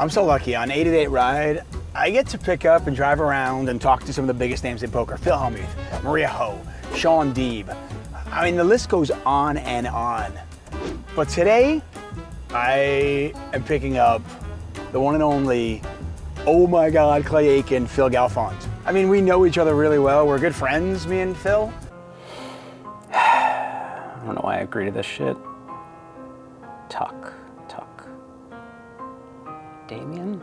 I'm so lucky. On 8 Ride, I get to pick up and drive around and talk to some of the biggest names in poker. Phil Hellmuth, Maria Ho, Sean Deeb. I mean, the list goes on and on. But today, I am picking up the one and only, oh my God, ClayAiken, Phil Galfond. I mean, we know each other really well. We're good friends, me and Phil. I don't know why I agree to this shit. Tuck. Damien?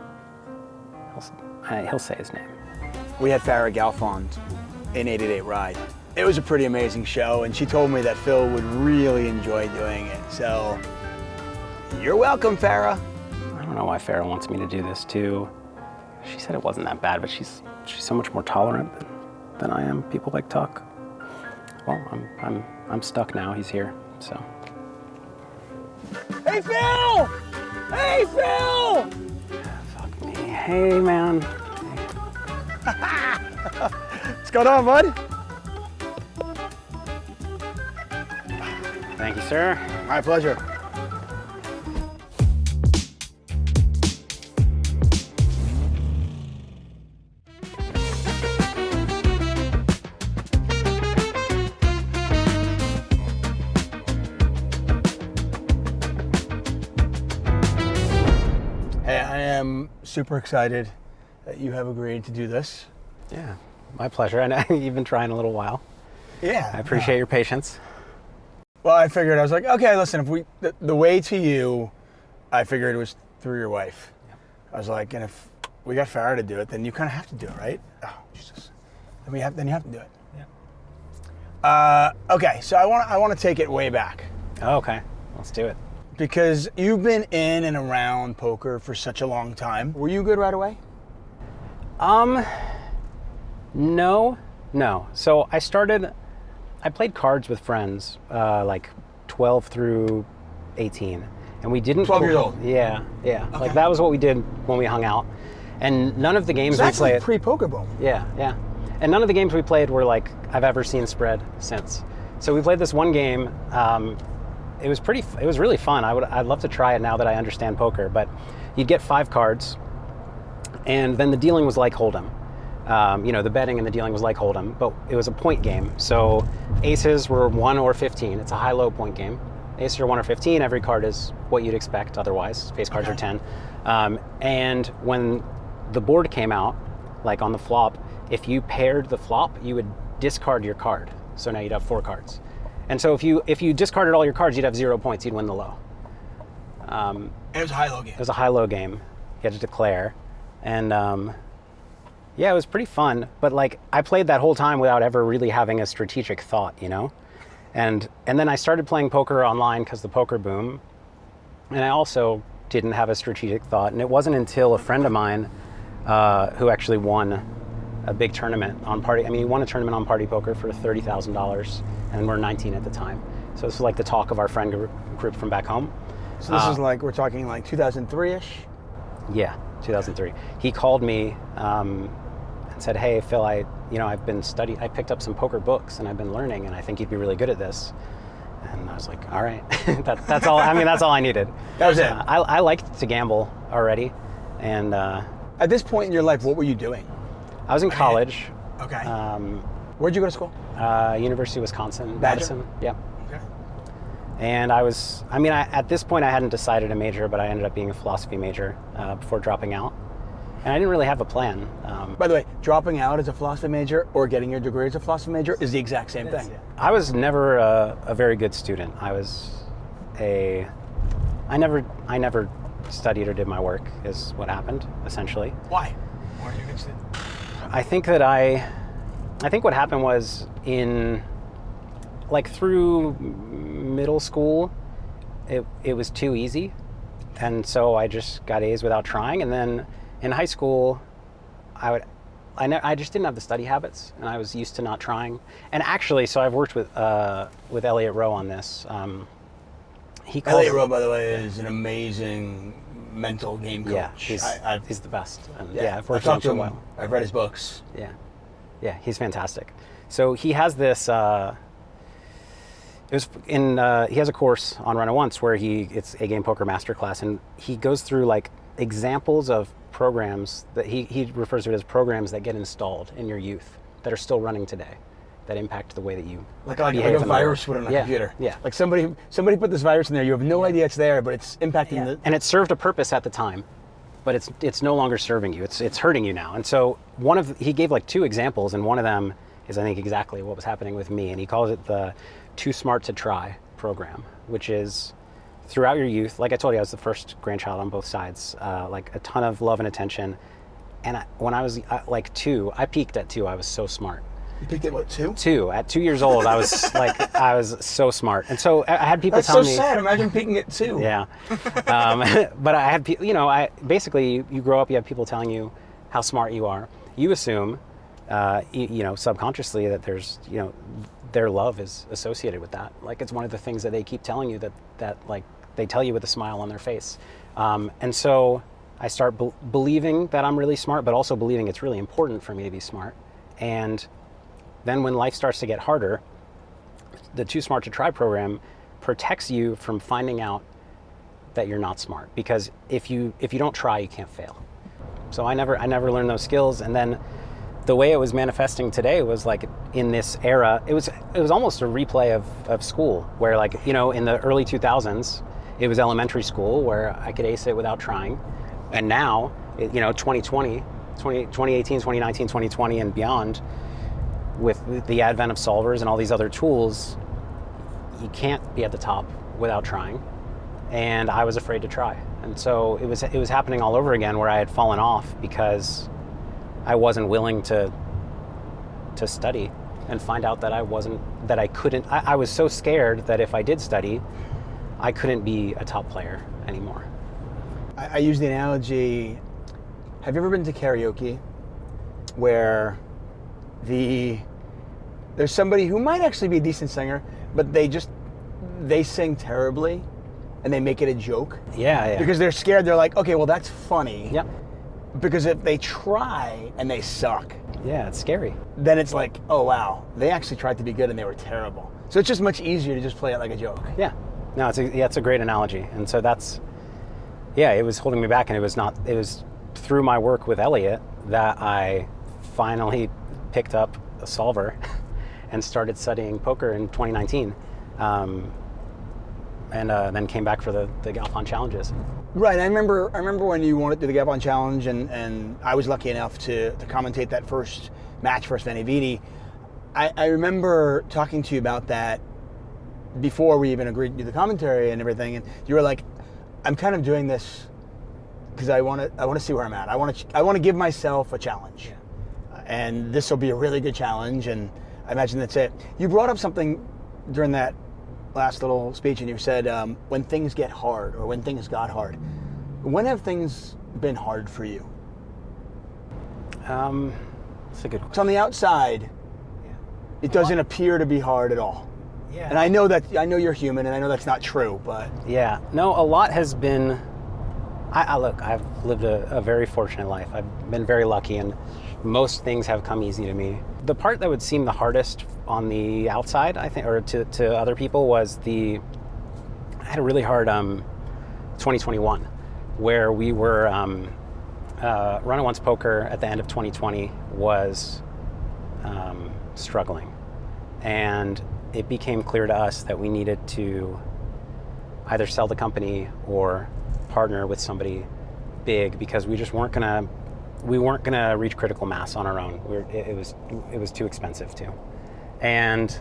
He'll say his name. We had Farrah Galfond in 8 Ride. It was a pretty amazing show, and she told me that Phil would really enjoy doing it. So, you're welcome, Farrah. I don't know why Farrah wants me to do this too. She said it wasn't that bad, but she's so much more tolerant than I am. People like Tuck. Well, I'm stuck now. He's here, so. Hey, Phil! Hey, Phil! Fuck me. Hey, man. What's going on, bud? Thank you, sir. My pleasure. Hey, I am super excited that you have agreed to do this. Yeah, my pleasure. And you've been trying a little while. Yeah. I appreciate your patience. Well, I figured, I was like, okay, listen, if the way to you, I figured it was through your wife. Yep. I was like, and if we got Farrah to do it, then you kind of have to do it, right? Oh, Jesus. Then you have to do it. Yeah. Okay, so I want to take it way back. Oh, okay, let's do it. Because you've been in and around poker for such a long time. Were you good right away? No. So I played cards with friends, like 12 through 18. And we didn't... 12 years old? Yeah. Okay. Like that was what we did when we hung out. And none of the games so we that's played... like pre-poker boom. Yeah. And none of the games we played were like I've ever seen spread since. So we played this one game. It was really fun. I'd love to try it now that I understand poker, but you'd get 5 cards and then the dealing was like Hold'em. The betting and the dealing was like Hold'em, but it was a point game. So aces were 1 or 15. It's a high-low point game. Aces are 1 or 15. Every card is what you'd expect otherwise. Face cards are 10. And when the board came out, like on the flop, if you paired the flop, you would discard your card. So now you'd have 4 cards. And so if you discarded all your cards, you'd have 0 points. You'd win the low. And it was a high-low game. It was a high-low game. You had to declare. And yeah, it was pretty fun. But like I played that whole time without ever really having a strategic thought, And then I started playing poker online because the poker boom. And I also didn't have a strategic thought. And it wasn't until a friend of mine who actually won a big tournament on Party. I mean, he won a tournament on Party Poker for $30,000, and we're 19 at the time. So this was like the talk of our friend group from back home. So this is like, we're talking like 2003-ish? Yeah, 2003. He called me and said, hey, Phil, I picked up some poker books and I've been learning and I think you'd be really good at this. And I was like, all right, that's all. I mean, that's all I needed. That was it. I liked to gamble already. And at this point in your life, what were you doing? I was in college. Okay. Where'd you go to school? University of Wisconsin, Badger? Madison. Yeah. Okay. And at this point I hadn't decided a major, but I ended up being a philosophy major before dropping out. And I didn't really have a plan. By the way, dropping out as a philosophy major or getting your degree as a philosophy major is the exact same thing. I was never a very good student. I never studied or did my work is what happened, essentially. Why? Why weren't you a good student? I think what happened was through middle school, it was too easy. And so I just got A's without trying. And then in high school, I just didn't have the study habits and I was used to not trying. And actually, so I've worked with Elliot Rowe on this. Elliot Rowe, by the way, is an amazing mental game coach. Yeah, he's the best. And I've worked with him for a while. I've read his books. Yeah, he's fantastic. So he has this. He has a course on Run It Once where it's a game poker masterclass, and he goes through like examples of programs that he refers to it as programs that get installed in your youth that are still running today, that impact the way that you like behave a in the virus world. would on a computer. Yeah. Like somebody put this virus in there. You have no idea it's there, but it's impacting the. And it served a purpose at the time, but it's no longer serving you. It's hurting you now. And so he gave like 2 examples, and one of them is I think exactly what was happening with me. And he calls it the Too Smart to Try program, which is throughout your youth. Like I told you, I was the first grandchild on both sides. Like a ton of love and attention. And when I was like 2, I peaked at 2. I was so smart. You picked it what, 2? 2. At 2 years old, I was like, I was so smart. And so I had people tell me. That's so sad. Imagine peaking at 2. Yeah. But I had people, basically you grow up, you have people telling you how smart you are. You assume, subconsciously that there's, their love is associated with that. Like it's one of the things that they keep telling you that like they tell you with a smile on their face. And so I start believing that I'm really smart, but also believing it's really important for me to be smart. And then when life starts to get harder, the Too Smart to Try program protects you from finding out that you're not smart, because if you don't try, you can't fail. So I never learned those skills. And then the way it was manifesting today was like in this era, it was almost a replay of school, where like, in the early 2000s, it was elementary school where I could ace it without trying. And now, 2018, 2019, 2020 and beyond, with the advent of solvers and all these other tools, you can't be at the top without trying. And I was afraid to try. And so it was happening all over again, where I had fallen off because I wasn't willing to study and find out that I was so scared that if I did study, I couldn't be a top player anymore. I use the analogy, have you ever been to karaoke where there's somebody who might actually be a decent singer, but they sing terribly and they make it a joke? Yeah. Because they're scared. They're like, okay, well, that's funny. Yep. Because if they try and they suck, yeah, it's scary. Then it's like, oh wow, they actually tried to be good and they were terrible. So it's just much easier to just play it like a joke. Yeah. No, it's a great analogy. And so it was holding me back, and it was through my work with Elliot that I finally picked up a solver and started studying poker in 2019. And then came back for the Galfond challenges. Right, I remember when you wanted to do the Galfond challenge, and I was lucky enough to commentate that first match versus venividi. I remember talking to you about that before we even agreed to do the commentary and everything, and you were like, I'm kind of doing this because I want to see where I'm at. I want to give myself a challenge. Yeah. And this will be a really good challenge, and I imagine that's it. You brought up something during that last little speech, and you said when things get hard, or when things got hard. When have things been hard for you? That's a good question. So on the outside, it doesn't appear to be hard at all. Yeah. And I know you're human, and I know that's not true, but yeah, no, a lot has been. Look, I've lived a very fortunate life. I've been very lucky, and most things have come easy to me. The part that would seem the hardest on the outside, I think, or to other people, was I had a really hard 2021, where we were Run It Once Poker at the end of 2020 was struggling, and it became clear to us that we needed to either sell the company or partner with somebody big, because we just weren't gonna reach critical mass on our own. It was too expensive too. And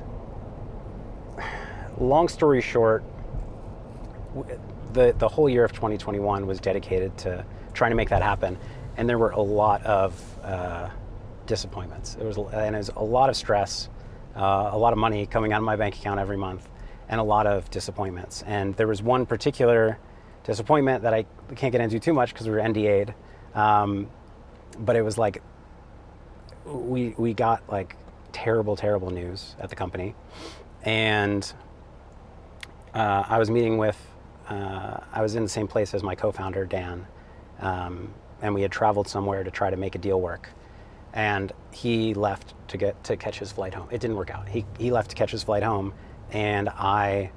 long story short, the whole year of 2021 was dedicated to trying to make that happen, and there were a lot of disappointments. It was a lot of stress, a lot of money coming out of my bank account every month, and a lot of disappointments. And there was one particular disappointment that I can't get into too much because we were NDA'd, but it was like we got like terrible news at the company, and I was meeting with I was in the same place as my co-founder Dan, and we had traveled somewhere to try to make a deal work, and he left to catch his flight home. It didn't work out. He left to catch his flight home, and I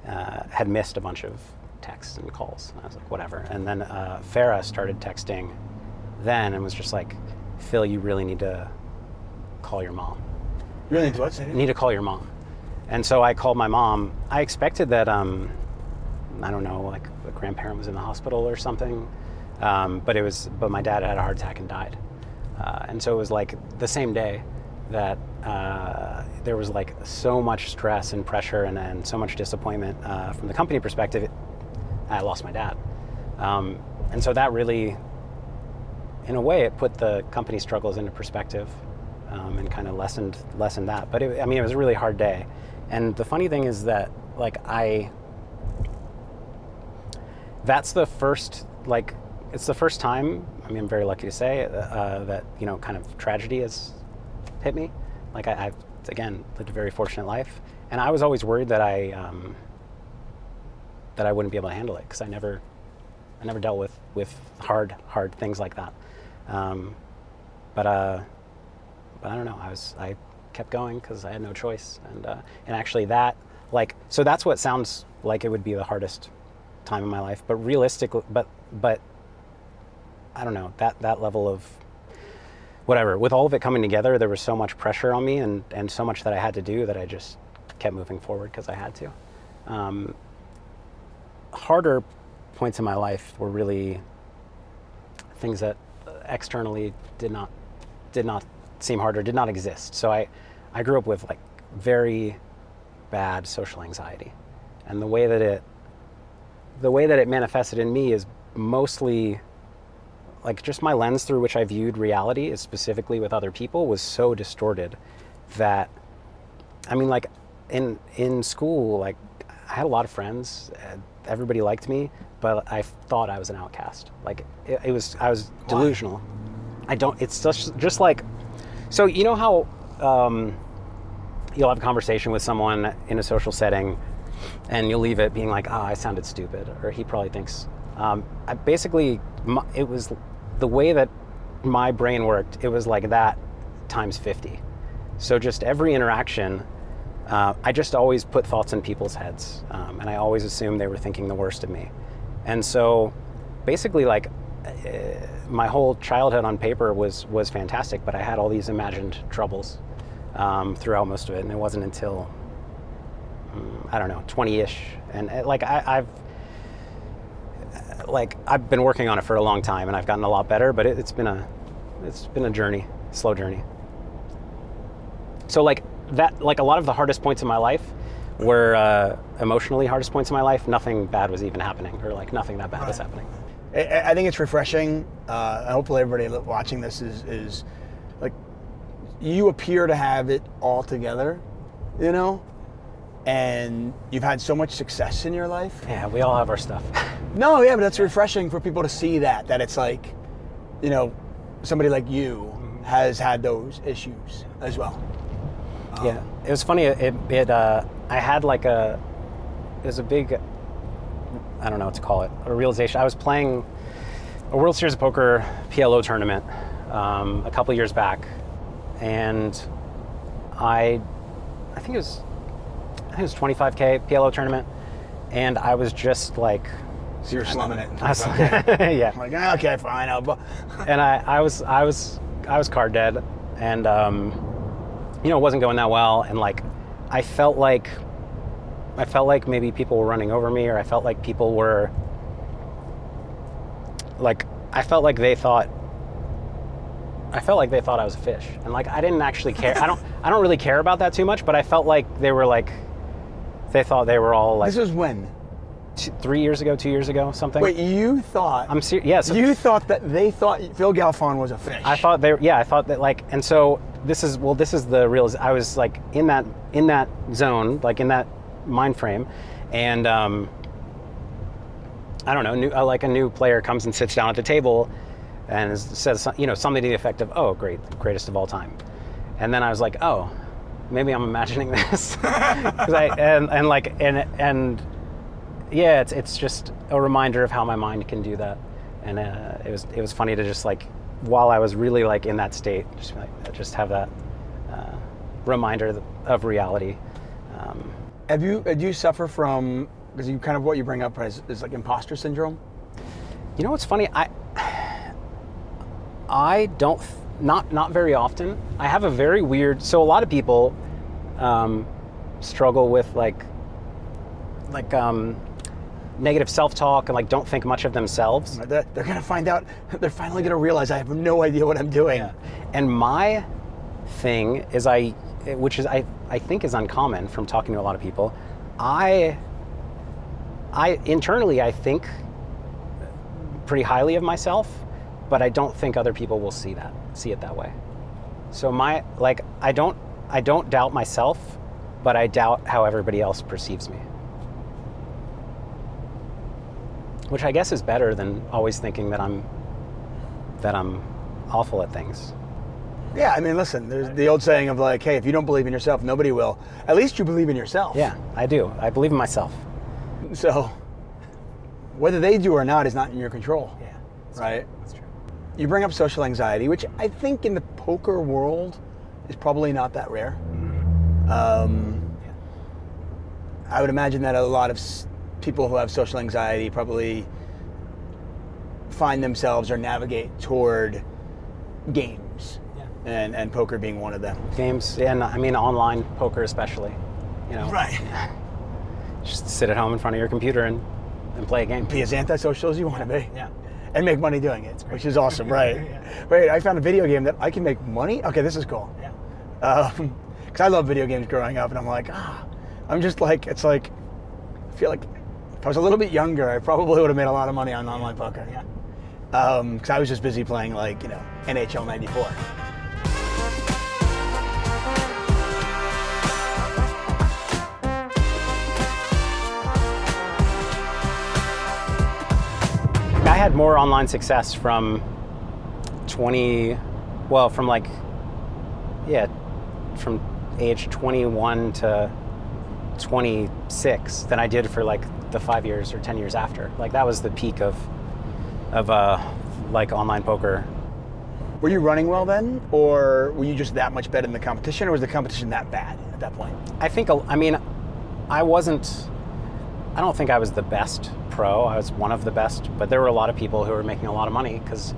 had missed a bunch of texts and calls. And I was like, whatever. And then Farah started texting then and was just like, Phil, you really need to call your mom. You really need to what? Say it? You need to call your mom. And so I called my mom. I expected that, I don't know, like a grandparent was in the hospital or something. But my dad had a heart attack and died. And so it was like the same day that there was like so much stress and pressure and so much disappointment from the company perspective. I lost my dad. And so that really, in a way, it put the company struggles into perspective and kind of lessened that. But it was a really hard day. And the funny thing is that that's the first, it's the first time, I'm very lucky to say, that, kind of tragedy has hit me. Like I've, again, lived a very fortunate life. And I was always worried that I wouldn't be able to handle it because I never dealt with hard things like that. But I don't know, I kept going because I had no choice. And actually so that's what sounds like it would be the hardest time in my life, but realistically, but I don't know, that level of whatever, with all of it coming together, there was so much pressure on me and so much that I had to do that I just kept moving forward because I had to. Harder points in my life were really things that externally did not seem harder, did not exist. So I grew up with very bad social anxiety, and the way that it manifested in me is mostly just my lens through which I viewed reality, is specifically with other people, was so distorted that, in school, I had a lot of friends, everybody liked me, but I thought I was an outcast. I was delusional. It's just so you know how you'll have a conversation with someone in a social setting and you'll leave it being like, I sounded stupid, or he probably thinks, it was the way that my brain worked, it was like that times 50. So just every interaction, I just always put thoughts in people's heads, and I always assumed they were thinking the worst of me. And so basically my whole childhood on paper was fantastic, but I had all these imagined troubles throughout most of it, and it wasn't until, 20-ish, and I've been working on it for a long time, and I've gotten a lot better, but it's been a journey, slow journey. So a lot of the hardest points in my life were emotionally hardest points in my life. Nothing bad was even happening, or nothing that bad was happening. I think it's refreshing. Hopefully everybody watching this is you appear to have it all together, and you've had so much success in your life. Yeah, we all have our stuff. No, yeah, but that's refreshing for people to see that it's somebody like you has had those issues as well. Yeah, it was funny. I had it was a big, I don't know what to call it, a realization. I was playing a World Series of Poker PLO tournament a couple years back, and I think it was 25K PLO tournament, and I was just So you're slumming it. Yeah. I'm okay, fine. And I was card dead, and it wasn't going that well, and I felt like maybe people were running over me, or I felt like people were I felt like they thought I was a fish, and I didn't actually care. I don't really care about that too much, but I felt like they were they thought they were all This was when? 2 years ago, something. Wait, you thought? I'm serious. Yes. You thought that they thought Phil Galfond was a fish. I thought that and so this is the real. I was in that zone, in that mind frame, and I don't know, a new player comes and sits down at the table and says something to the effect of, "Oh, greatest of all time," and then I was like, "Oh, maybe I'm imagining this," yeah, it's just a reminder of how my mind can do that, and it was funny to just while I was really in that state, just have that reminder of reality. Do you suffer from Because you kind of what you bring up is like imposter syndrome. You know what's funny? I don't, not very often. I have a very weird, so a lot of people struggle with like negative self-talk and like don't think much of themselves. They're going to find out, they're finally going to realize I have no idea what I'm doing. Yeah. And my thing is which is I think is uncommon from talking to a lot of people. I internally, I think pretty highly of myself, but I don't think other people will see it that way. So I don't doubt myself, but I doubt how everybody else perceives me. Which I guess is better than always thinking that I'm awful at things. Yeah, I mean, listen, there's the old saying of like, hey, if you don't believe in yourself, nobody will. At least you believe in yourself. Yeah, I do. I believe in myself. So whether they do or not is not in your control. Yeah. Right? That's true. You bring up social anxiety, which I think in the poker world is probably not that rare. I would imagine that a lot of people who have social anxiety probably find themselves or navigate toward games. And poker being one of them. Games, and I mean online poker especially. You know, right? Just sit at home in front of your computer and play a game. Be as antisocial as you want to be. Yeah. And make money doing it, which is awesome, right? Yeah. Wait, I found a video game that I can make money? Okay, this is cool. Yeah. Because I love video games growing up, and I'm like, I'm just like, it's like, I feel like if I was a little bit younger, I probably would have made a lot of money on online poker. Yeah. Because I was just busy playing like, NHL 94. I had more online success from from age 21 to 26 than I did for like the 5 years or 10 years after. Like that was the peak of like online poker. Were you running well then, or were you just that much better than the competition, or was the competition that bad at that point? I think, I don't think I was the best pro. I was one of the best, but there were a lot of people who were making a lot of money because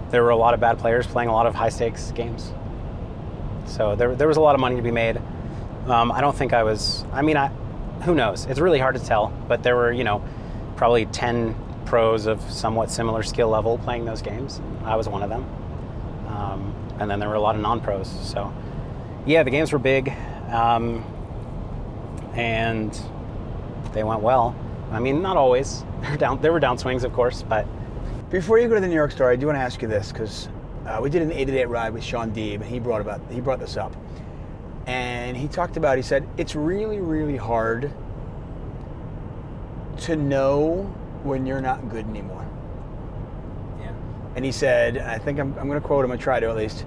there were a lot of bad players playing a lot of high stakes games. So there was a lot of money to be made. I don't think I was, who knows? It's really hard to tell, but there were, probably 10 pros of somewhat similar skill level playing those games. I was one of them. And then there were a lot of non-pros. So yeah, the games were big. And they went well. Not always. There were downswings, of course, but... Before you go to the New York story, I do want to ask you this, because we did an 8-to-8 ride with Sean Deeb, and he brought this up. And he said, it's really, really hard to know when you're not good anymore. Yeah. And he said, I think I'm going to quote him, I try to at least,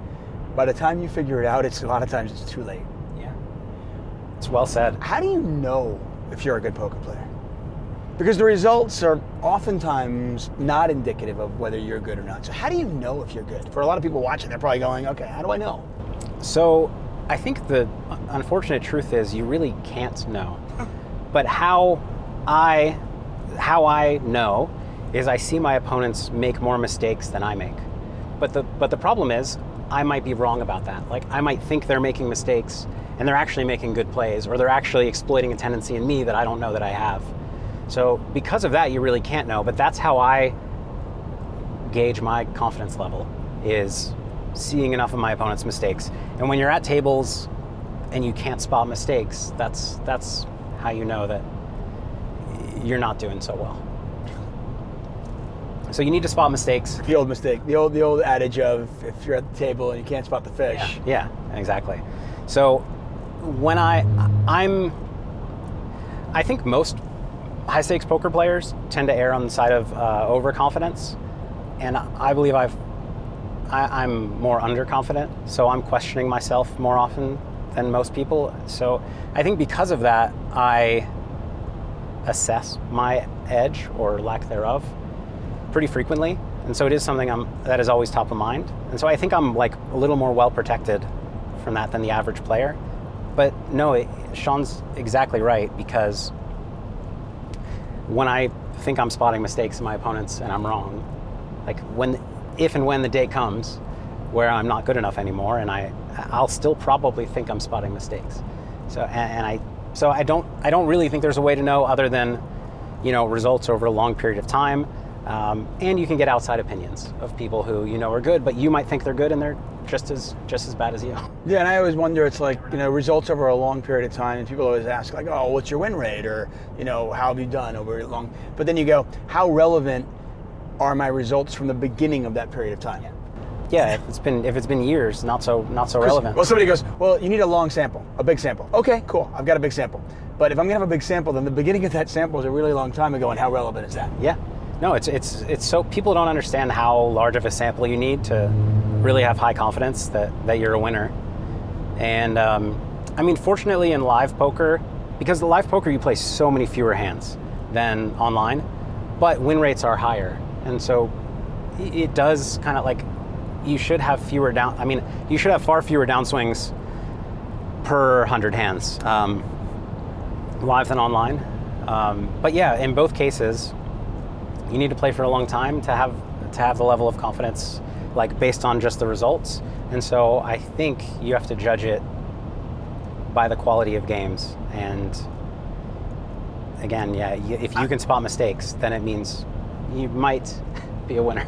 by the time you figure it out, a lot of times it's too late. Yeah. It's well said. How do you know if you're a good poker player? Because the results are oftentimes not indicative of whether you're good or not. So how do you know if you're good? For a lot of people watching, they're probably going, okay, how do I know? So I think the unfortunate truth is you really can't know. But how I know is I see my opponents make more mistakes than I make. But the problem is I might be wrong about that. Like I might think they're making mistakes and they're actually making good plays, or they're actually exploiting a tendency in me that I don't know that I have. So because of that, you really can't know, but that's how I gauge my confidence level, is seeing enough of my opponent's mistakes. And when you're at tables and you can't spot mistakes, that's how you know that you're not doing so well. So you need to spot mistakes. The old mistake, the old adage of if you're at the table and you can't spot the fish. Yeah, exactly. So when I think most high stakes poker players tend to err on the side of overconfidence, and I believe I'm more underconfident, so I'm questioning myself more often than most people. So I think because of that, I assess my edge or lack thereof pretty frequently, and so it is something that is always top of mind. And so I think I'm like a little more well protected from that than the average player. But no, Sean's exactly right, because when I think I'm spotting mistakes in my opponents and I'm wrong, like if and when the day comes where I'm not good enough anymore, and I'll still probably think I'm spotting mistakes. So I don't really think there's a way to know other than, results over a long period of time. And you can get outside opinions of people who are good, but you might think they're good and they're just as bad as you. Yeah, and I always wonder, it's like, results over a long period of time, and people always ask, like, oh, what's your win rate? Or, how have you done over a long... But then you go, how relevant are my results from the beginning of that period of time? Yeah, if it's been years, not so relevant. Well, somebody goes, well, you need a long sample, a big sample. Okay, cool, I've got a big sample. But if I'm gonna have a big sample, then the beginning of that sample is a really long time ago, and how relevant is that? Yeah. No, it's so people don't understand how large of a sample you need to really have high confidence that you're a winner. And fortunately in live poker, because the live poker you play so many fewer hands than online, but win rates are higher, and so it does kind of like you should have fewer you should have far fewer downswings per 100 hands live than online. But yeah, in both cases, you need to play for a long time to have the level of confidence, like based on just the results. And so I think you have to judge it by the quality of games. And again, if you can spot mistakes, then it means you might be a winner.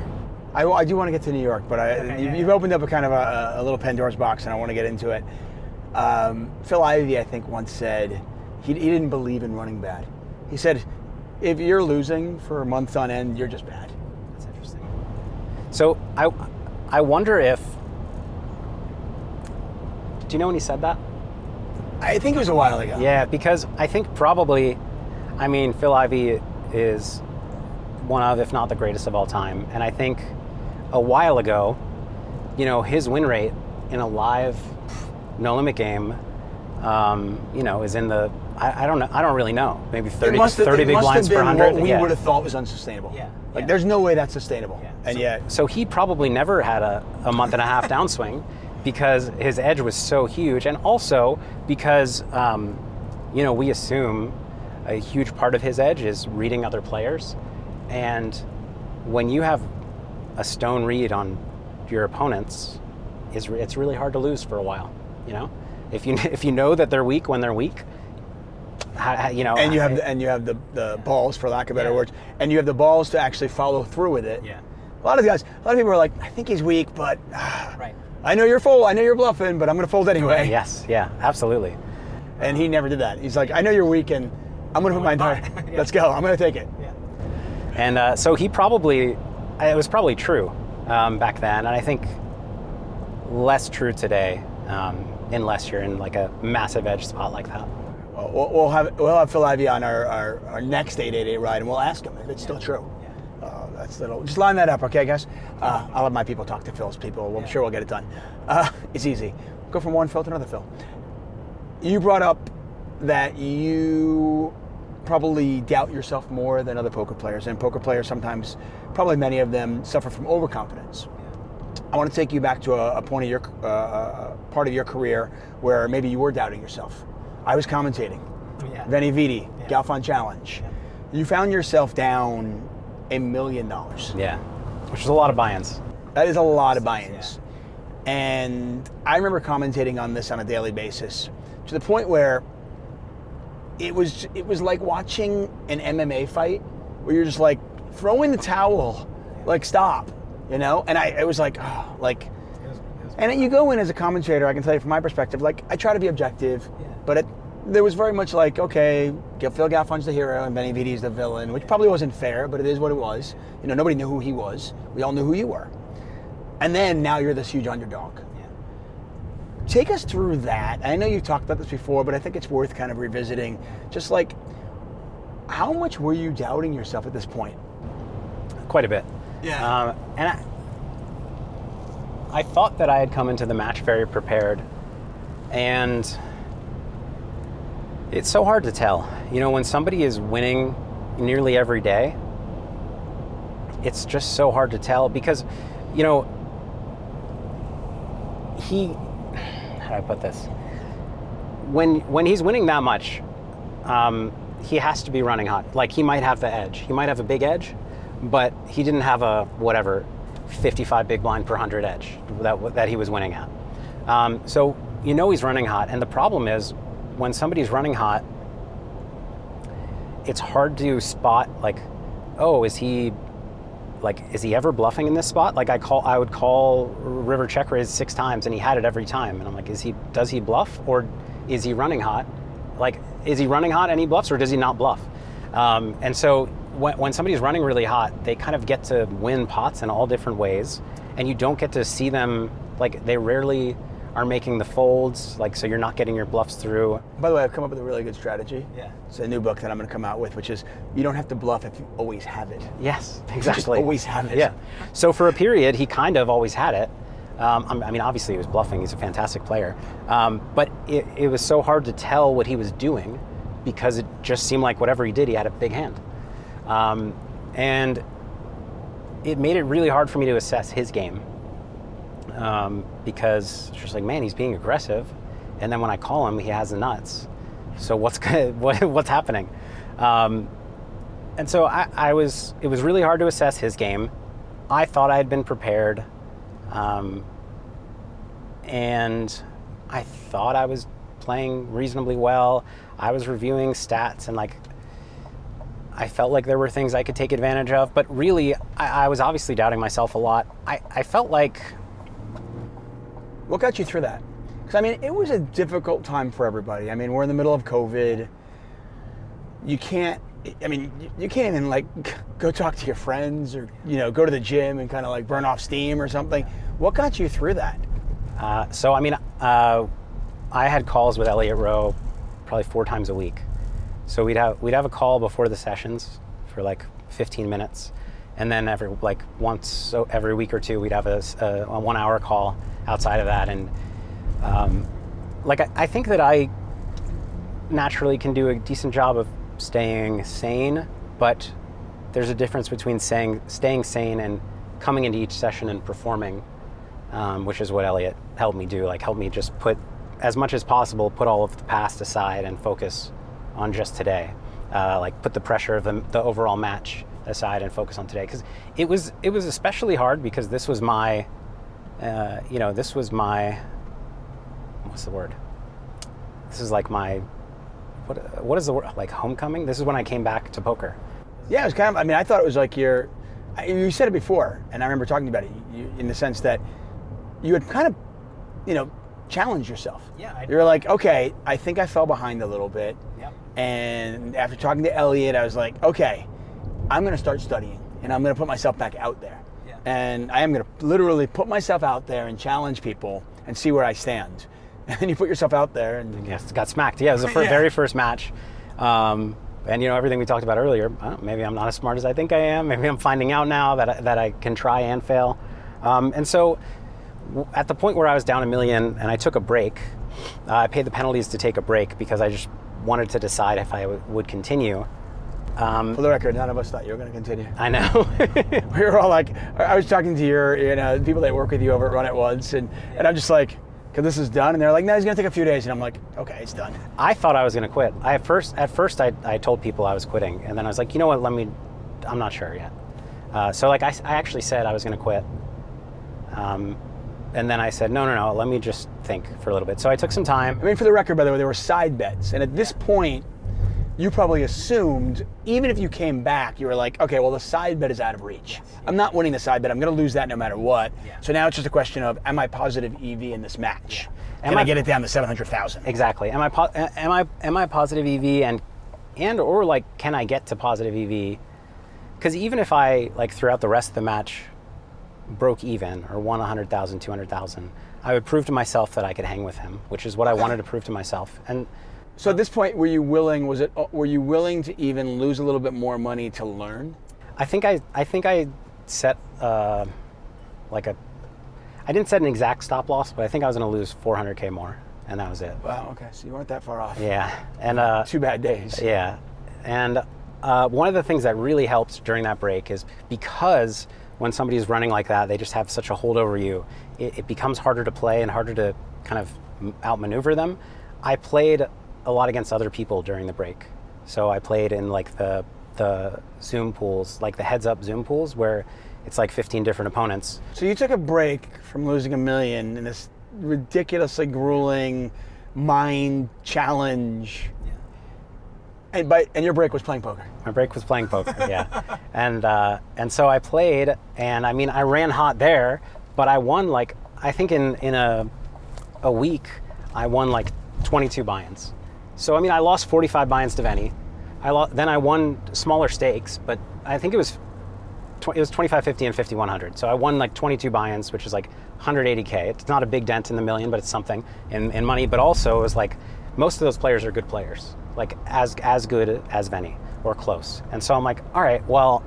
I do want to get to New York, but you've opened up a kind of a little Pandora's box, and I want to get into it. Phil Ivey, I think, once said he didn't believe in running bad. He said, if you're losing for months on end, you're just bad. That's interesting. So I wonder if, do you know when he said that? I think it was a while ago. Yeah, because I think probably, Phil Ivey is one of, if not the greatest of all time. And I think a while ago, his win rate in a live no limit game, is in the, I don't really know, maybe 30 big blinds per 100. What we would have thought was unsustainable. There's no way that's sustainable. And so he probably never had a month and a half downswing because his edge was so huge, and also because we assume a huge part of his edge is reading other players, and when you have a stone read on your opponents, it's really hard to lose for a while. If you know that they're weak when they're weak, and you have the balls, for lack of better words, and you have the balls to actually follow through with it. Yeah. A lot of people are like, I think he's weak, but right. I know you're full, I know you're bluffing, but I'm going to fold anyway. Yes, yeah, absolutely. And he never did that. He's like, I know you're weak, and I'm going to put my entire. Let's go. I'm going to take it. Yeah. And so it was probably true back then, and I think less true today, unless you're in like a massive edge spot like that. We'll have Phil Ivey on our next 888 ride, and we'll ask him if it's still true. Just line that up, okay, guys? I'll have my people talk to Phil's people. I'm sure we'll get it done. It's easy. Go from one Phil to another Phil. You brought up that you probably doubt yourself more than other poker players, and poker players sometimes, probably many of them, suffer from overconfidence. I want to take you back to a point of your part of your career where maybe you were doubting yourself. I was commentating, venividi, Galfond challenge. You found yourself down $1 million. Yeah, which is a lot of buy-ins. That is a lot of buy-ins. And I remember commentating on this on a daily basis to the point where it was like watching an MMA fight where you're just like, throw in the towel, like stop, And it was like, and you go in as a commentator, I can tell you from my perspective, like I try to be objective, but there was very much like, okay, Phil Galfond's the hero and Benevidi's the villain, which probably wasn't fair, but it is what it was. Nobody knew who he was. We all knew who you were. And then now you're this huge underdog. Take us through that. I know you've talked about this before, but I think it's worth kind of revisiting. Just like, how much were you doubting yourself at this point? Quite a bit. Yeah. And I thought that I had come into the match very prepared, and it's so hard to tell. When somebody is winning nearly every day, it's just so hard to tell because, how do I put this? When he's winning that much, he has to be running hot. Like, he might have the edge. He might have a big edge, but he didn't have a, whatever, 55 big blind per 100 edge that he was winning at. So you know he's running hot. And the problem is, when somebody's running hot, it's hard to spot, like, oh, is he ever bluffing in this spot? Like, I would call river check raise 6 times and he had it every time. And I'm like, does he bluff, or is he running hot? Like, is he running hot and he bluffs, or does he not bluff? And so when somebody's running really hot, they kind of get to win pots in all different ways, and you don't get to see them, like, they rarely are making the folds, like, so you're not getting your bluffs through. By the way, I've come up with a really good strategy. Yeah. It's a new book that I'm going to come out with, which is, you don't have to bluff if you always have it. Yes, You exactly. just always have it. Yeah. So for a period, he kind of always had it. I mean, obviously he was bluffing. He's a fantastic player. But it was so hard to tell what he was doing, because it just seemed like whatever he did, he had a big hand. And it made it really hard for me to assess his game. Because it's just like, man, he's being aggressive, and then when I call him, he has the nuts. So what's happening? And so it was really hard to assess his game. I thought I had been prepared, and I thought I was playing reasonably well. I was reviewing stats, and like, I felt like there were things I could take advantage of, but really, I was obviously doubting myself a lot. I felt like... What got you through that? Because, I mean, it was a difficult time for everybody. I mean, we're in the middle of COVID. You can't even, like, go talk to your friends, or, you know, go to the gym and kind of, like, burn off steam or something. What got you through that? So, I mean, I had calls with Elliott Rowe probably 4 times a week. So we'd have a call before the sessions for like 15 minutes. And then every week or two, we'd have a 1 hour call outside of that. And I think that I naturally can do a decent job of staying sane, but there's a difference between staying sane and coming into each session and performing, which is what Elliott helped me do. Like, helped me just put, as much as possible, put all of the past aside and focus on just today. Like, put the pressure of the overall match aside and focus on today. Because it was especially hard because this was my, what's the word? This is like my, what is the word? Like, homecoming? This is when I came back to poker. Yeah, it was kind of, I mean, I thought it was like you said it before, and I remember talking about it, in the sense that you had kind of, challenged yourself. Yeah. You were like, okay, I think I fell behind a little bit. Yep. And after talking to Elliott, I was like, okay, I'm going to start studying, and I'm going to put myself back out there. Yeah. And I am going to literally put myself out there and challenge people and see where I stand. And then you put yourself out there, and yes, got smacked. Yeah, it was the very first match. And everything we talked about earlier, maybe I'm not as smart as I think I am. Maybe I'm finding out now that I can try and fail. And so at the point where I was down $1 million and I took a break, I paid the penalties to take a break because I just wanted to decide if I would continue. For the record, none of us thought you were going to continue. I know. We were all like, I was talking to your, people that work with you over at Run It Once, and I'm just like, because this is done, and they're like, no, he's going to take a few days, and I'm like, okay, it's done. I thought I was going to quit. At first I told people I was quitting, and then I was like, you know what, I'm not sure yet. So I actually said I was going to quit. And then I said, no, let me just think for a little bit. So I took some time. I mean, for the record, by the way, there were side bets, and at this point, you probably assumed, even if you came back, you were like, okay, well, the side bet is out of reach. Yes. I'm not winning the side bet. I'm going to lose that no matter what. Yeah. So now it's just a question of, am I positive EV in this match? Yeah. Can I get it down to 700,000? Exactly. Am I positive EV or like, can I get to positive EV? Because even if I, like, throughout the rest of the match broke even or won 100,000, 200,000, I would prove to myself that I could hang with him, which is what I wanted to prove to myself. And so at this point, were you willing to even lose a little bit more money to learn? I think I set I didn't set an exact stop loss, but I think I was going to lose 400K more, and that was it. Wow. Okay. So you weren't that far off. Yeah. And 2 bad days. Yeah. And one of the things that really helped during that break is because when somebody's running like that, they just have such a hold over you. It becomes harder to play and harder to kind of outmaneuver them. I played a lot against other people during the break. So I played in like the Zoom pools, like the heads-up Zoom pools, where it's like 15 different opponents. So you took a break from losing $1 million in this ridiculously grueling mind challenge. Yeah. And your break was playing poker. My break was playing poker, yeah. And so I played, and I mean, I ran hot there, but I won like, I think in a week, I won like 22 buy-ins. So I mean, I lost 45 buy-ins to Venny. Then I won smaller stakes, but I think it was 2550 and 5100. So I won like 22 buy-ins, which is like 180K. It's not a big dent in the million, but it's something in money. But also it was like, most of those players are good players, like as good as Venny or close. And so I'm like, all right, well,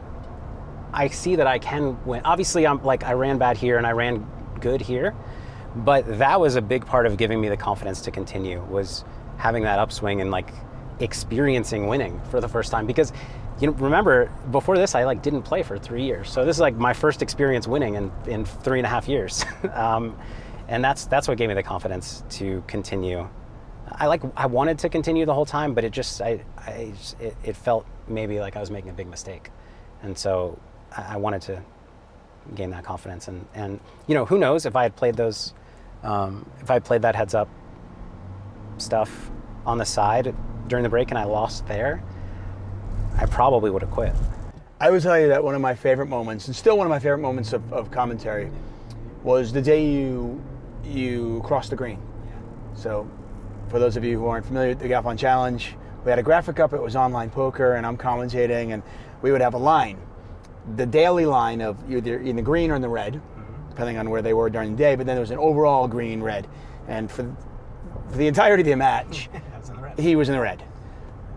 I see that I can win. Obviously I'm like, I ran bad here and I ran good here, but that was a big part of giving me the confidence to continue, was having that upswing and like experiencing winning for the first time. Because you know, remember before this I like didn't play for 3 years, so this is like my first experience winning in 3.5 years. And that's what gave me the confidence to continue. I wanted to continue the whole time, but it just it felt maybe like I was making a big mistake, and so I wanted to gain that confidence. And you know, who knows, if I had played those if I played that heads up stuff on the side during the break and I lost there, I probably would have quit. I would tell you that one of my favorite moments, and still one of my favorite moments of commentary, was the day you crossed the green. So for those of you who aren't familiar with the Galfond Challenge, we had a graphic up, it was online poker, and I'm commentating, and we would have a line. The daily line of either in the green or in the red, depending on where they were during the day, but then there was an overall green-red. And for the entirety of the match, he was in the red.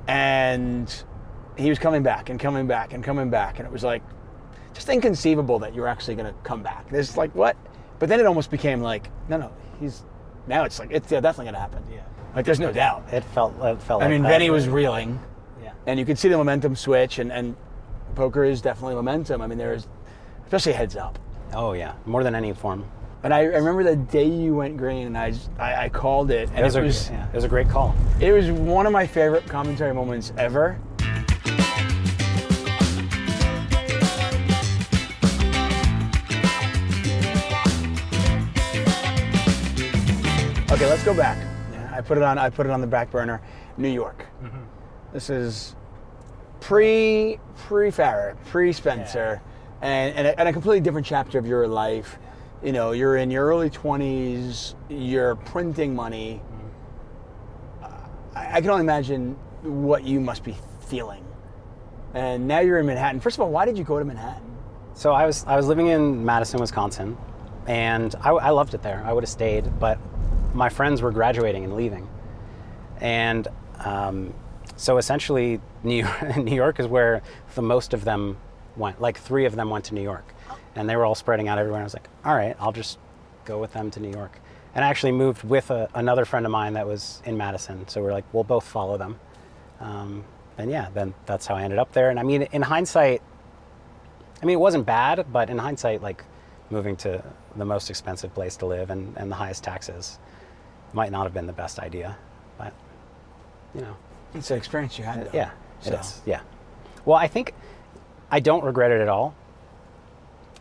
And he was coming back and coming back and coming back, and it was like just inconceivable that you're actually going to come back. It's like, what? But then it almost became like, no, now it's like, it's definitely going to happen. Yeah. Like, there's no doubt. It felt I like mean, that. Venny was reeling. Yeah. And you could see the momentum switch, and poker is definitely momentum. I mean, there's, especially heads up. Oh yeah, more than any form. And I remember the day you went green, and I called it. And it was a great call. It was one of my favorite commentary moments ever. Okay, let's go back. Yeah. I put it on the back burner. New York. Mm-hmm. This is pre-Farrah, pre-Spencer, and a completely different chapter of your life. You know, you're in your early 20s, you're printing money. I can only imagine what you must be feeling. And now you're in Manhattan. First of all, why did you go to Manhattan? So I was living in Madison, Wisconsin, and I loved it there. I would have stayed, but my friends were graduating and leaving. And so essentially, New York is where the most of them went. Like 3 of them went to New York. And they were all spreading out everywhere. I was like, all right, I'll just go with them to New York. And I actually moved with another friend of mine that was in Madison. So we're like, we'll both follow them. And yeah, then that's how I ended up there. And I mean, in hindsight, it wasn't bad, but in hindsight, like moving to the most expensive place to live and the highest taxes might not have been the best idea. But, you know. It's an experience you had, though. Yeah, it is, yeah. Well, I think I don't regret it at all.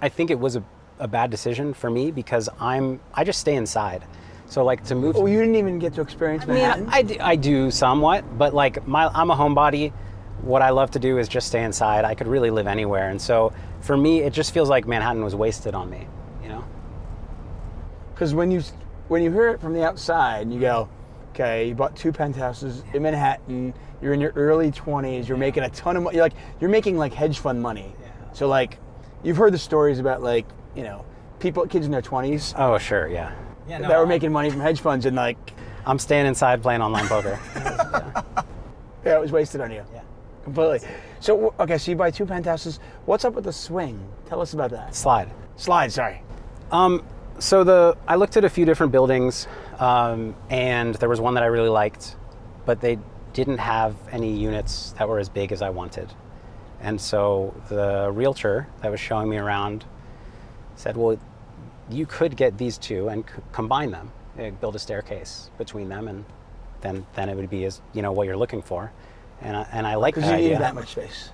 I think it was a bad decision for me because I just stay inside. So like to move. Oh, you didn't even get to experience Manhattan? I mean, I do somewhat, but like I'm a homebody. What I love to do is just stay inside. I could really live anywhere, and so for me, it just feels like Manhattan was wasted on me. You know. Because when you hear it from the outside, you go, okay, you bought 2 penthouses in Manhattan. You're in your early 20s. You're making a ton of money. You're making like hedge fund money. Yeah. So like. You've heard the stories about like, you know, kids in their 20s. Oh, sure, yeah. That were making money from hedge funds and like... I'm staying inside playing online poker. Yeah, it was wasted on you. Yeah. Completely. So, okay, so you buy 2 penthouses. What's up with the swing? Tell us about that. Slide, sorry. So I looked at a few different buildings and there was one that I really liked, but they didn't have any units that were as big as I wanted. And so the realtor that was showing me around said, well, you could get these 2 and combine them, build a staircase between them, and then it would be as, you know, what you're looking for. and I like that Because you idea. needed that much space.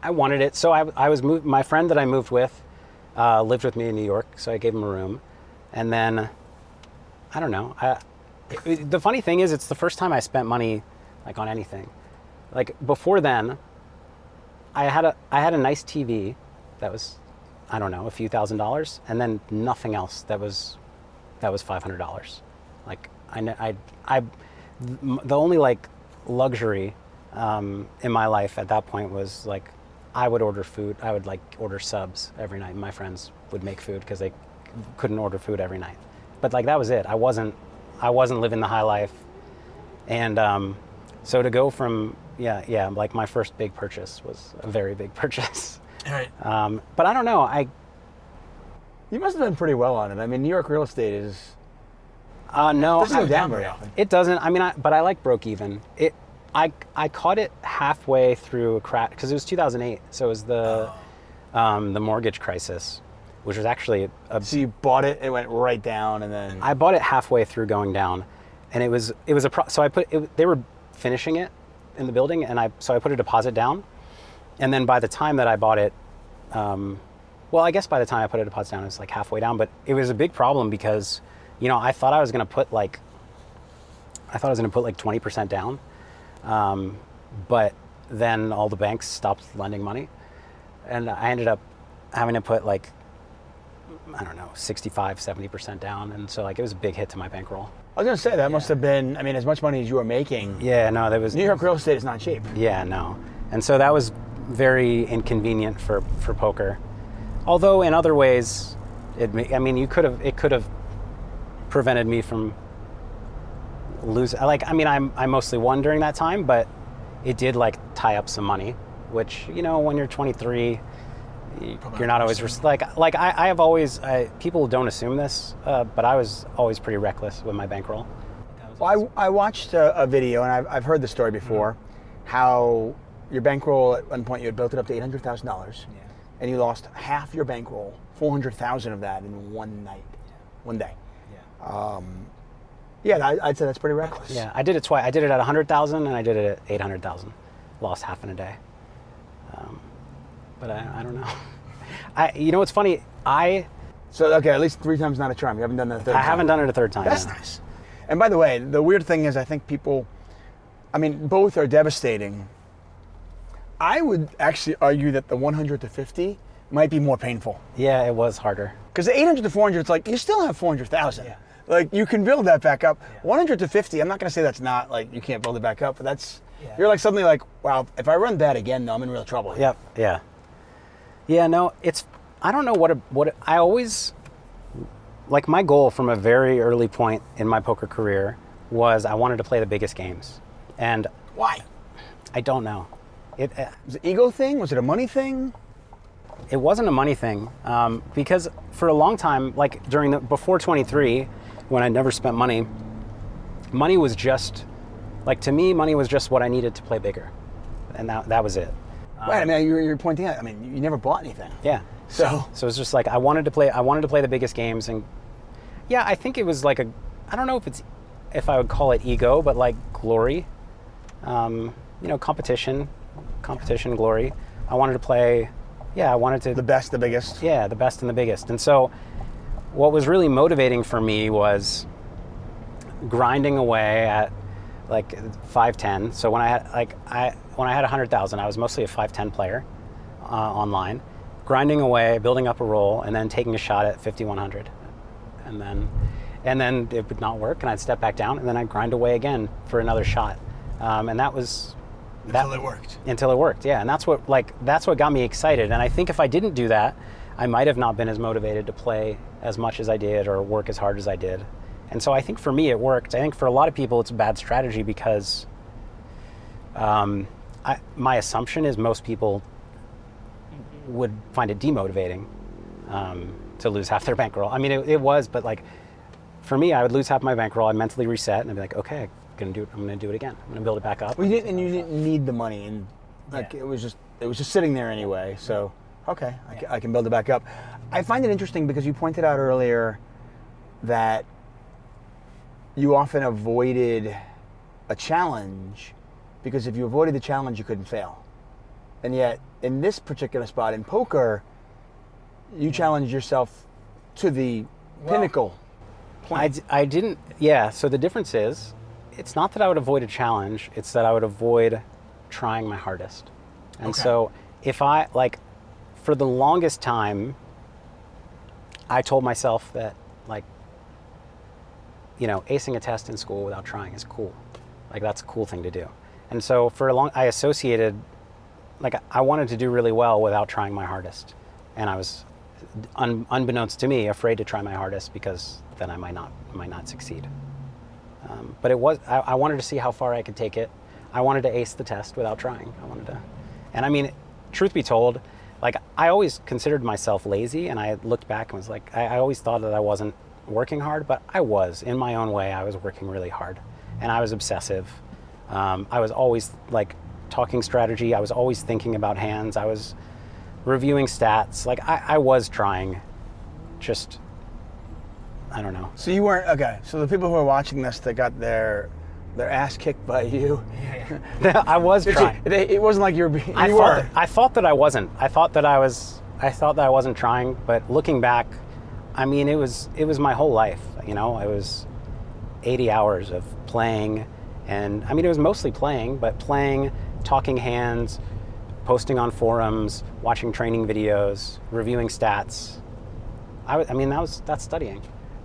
I wanted it. So I was moved. My friend that I moved with lived with me in New York, so I gave him a room. And then, I don't know. The funny thing is, it's the first time I spent money like on anything. Like before then, I had a nice TV that was, I don't know, a few $1,000s, and then nothing else that was $500. Like the only like luxury in my life at that point was like I would order food. I would like order subs every night. My friends would make food because they couldn't order food every night. But like that was it. I wasn't living the high life. And so to go from like my first big purchase was a very big purchase. Right. But I don't know. You must have done pretty well on it. I mean, New York real estate is no, doesn't go down very often. It doesn't. I mean, but I like broke even. I caught it halfway through a crash because it was 2008. So it was the mortgage crisis, which was actually So you bought it, it went right down, and then I bought it halfway through going down, and it was so they were finishing it in the building, and so I put a deposit down, and then by the time that I bought it, well, I guess by the time I put a deposit down, it was like halfway down, but it was a big problem because, I thought I was going to put like 20% down. But then all the banks stopped lending money, and I ended up having to put like, I don't know, 65-70% down, and so like it was a big hit to my bankroll. I was going to say that must have been, I mean, as much money as you were making. Yeah, no, that was New York real estate is not cheap. Yeah, no, and so that was very inconvenient for poker. Although in other ways, it could have prevented me from lose. Like, I mean, I mostly won during that time, but it did like tie up some money, which, when you're 23, you're not always like I have always, people don't assume this, but I was always pretty reckless with my bankroll. Well, I watched a video, and I've heard the story before, how your bankroll at one point you had built it up to $800,000, and you lost half your bankroll, $400,000 of that in one night, one day. Yeah, I'd say that's pretty reckless. Yeah, I did it twice. I did it at 100,000 and I did it at 800,000. Lost half in a day. But I don't know. What's funny? So okay, at least 3 times not a charm. You haven't done that a third time. I haven't done it a third time. That's nice. And by the way, the weird thing is, I think people, I mean, both are devastating. I would actually argue that the 100 to 50 might be more painful. Yeah, it was harder. Because the 800 to 400, it's like you still have 400,000. Yeah. Like you can build that back up. 100 to 50, I'm not going to say that's not like you can't build it back up, but that's you're like suddenly like, wow, if I run that again, though, I'm in real trouble here. Yep. Yeah. Yeah. No, I don't know what I always like. My goal from a very early point in my poker career was I wanted to play the biggest games, and why? I don't know. Was it an ego thing? Was it a money thing? It wasn't a money thing, because for a long time, like before 23, when I never spent money was just, like to me, money was just what I needed to play bigger, and that was it. Right. I mean, you're pointing out. I mean, you never bought anything. Yeah. So it's just like I wanted to play the biggest games, and yeah, I think it was like I don't know if I would call it ego, but like glory, competition, glory. I wanted to play. Yeah, I wanted to... The best, the biggest. Yeah, the best and the biggest. And so what was really motivating for me was grinding away at like 5-10. So when I had 100,000, I was mostly a 5-10 player online, grinding away, building up a roll, and then taking a shot at 5,100. And then it would not work, and I'd step back down, and then I'd grind away again for another shot. And that was... Until it worked. Until it worked, yeah. And that's what got me excited. And I think if I didn't do that, I might have not been as motivated to play as much as I did or work as hard as I did. And so I think for me it worked. I think for a lot of people it's a bad strategy because my assumption is most people would find it demotivating to lose half their bankroll. I mean, it was, but like for me, I would lose half my bankroll. I'd mentally reset and I'd be like, okay, I'm gonna do it again. I'm gonna build it back up. Well, you didn't need the money, and like it was just sitting there anyway. So okay, I can build it back up. I find it interesting because you pointed out earlier that you often avoided a challenge because if you avoided the challenge, you couldn't fail. And yet, in this particular spot in poker, you challenge yourself to the pinnacle. I didn't, yeah, so the difference is, it's not that I would avoid a challenge, it's that I would avoid trying my hardest. And so if I, like, for the longest time, I told myself that, like, you know, acing a test in school without trying is cool. Like, that's a cool thing to do. And so for a long, I associated, like, I wanted to do really well without trying my hardest. And I was, unbeknownst to me, afraid to try my hardest because then I might not succeed. But it was, I wanted to see how far I could take it. I wanted to ace the test without trying. I wanted to, and I mean, truth be told, like, I always considered myself lazy, and I looked back and was like, I always thought that I wasn't working hard, but I was. In my own way, I was working really hard, and I was obsessive. I was always, like, talking strategy. I was always thinking about hands. I was reviewing stats. Like, I was trying, just, I don't know. So you weren't, okay, so the people who are watching this that got their ass kicked by you. I was trying. It wasn't like you were being, I thought that I wasn't. I thought that I wasn't trying, but looking back, I mean, it was my whole life, you know. It was 80 hours of playing, and I mean, it was mostly playing, but playing, talking hands, posting on forums, watching training videos, reviewing stats. I mean, that's studying.